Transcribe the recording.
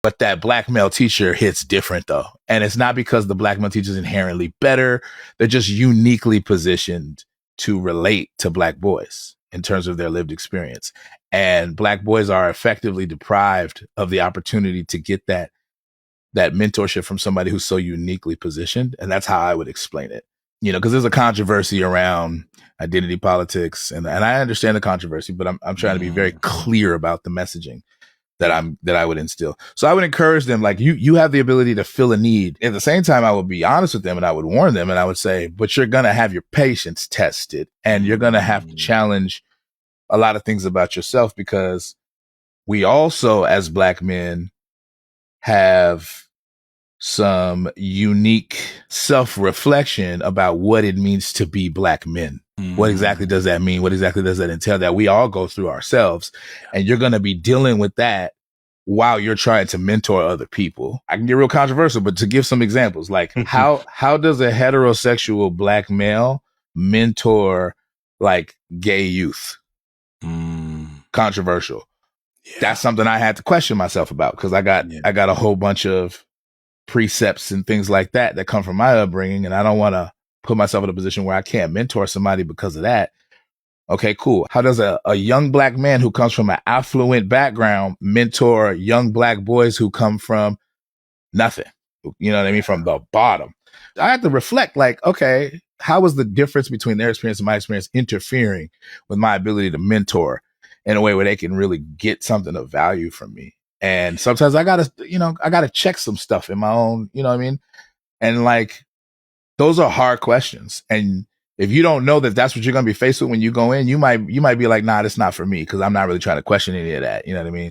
But that black male teacher hits different though. And it's not because the black male teacher is inherently better. They're just uniquely positioned to relate to black boys in terms of their lived experience. And black boys are effectively deprived of the opportunity to get that mentorship from somebody who's so uniquely positioned. And that's how I would explain it. You know, because there's a controversy around identity politics, and I understand the controversy, but I'm trying to be very clear about the messaging that I would instill. So I would encourage them, like, you have the ability to fill a need. At the same time, I would be honest with them and I would warn them and I would say, but you're going to have your patience tested and you're going to have to challenge a lot of things about yourself, because we also, as black men, have some unique self-reflection about what it means to be black men. What exactly does that mean? What exactly does that entail? That we all go through ourselves, and you're going to be dealing with that while you're trying to mentor other people. I can get real controversial, but to give some examples, like how does a heterosexual black male mentor like gay youth? Controversial. Yeah. That's something I had to question myself about, because I got a whole bunch of precepts and things like that come from my upbringing, and I don't want to put myself in a position where I can't mentor somebody because of that. Okay, cool. How does a young black man who comes from an affluent background mentor young black boys who come from nothing? You know what I mean? From the bottom. I had to reflect, like, okay, how was the difference between their experience and my experience interfering with my ability to mentor in a way where they can really get something of value from me? And sometimes I gotta check some stuff in my own, you know what I mean? And like, those are hard questions. And if you don't know that that's what you're going to be faced with when you go in, you might be like, nah, that's not for me, because I'm not really trying to question any of that. You know what I mean?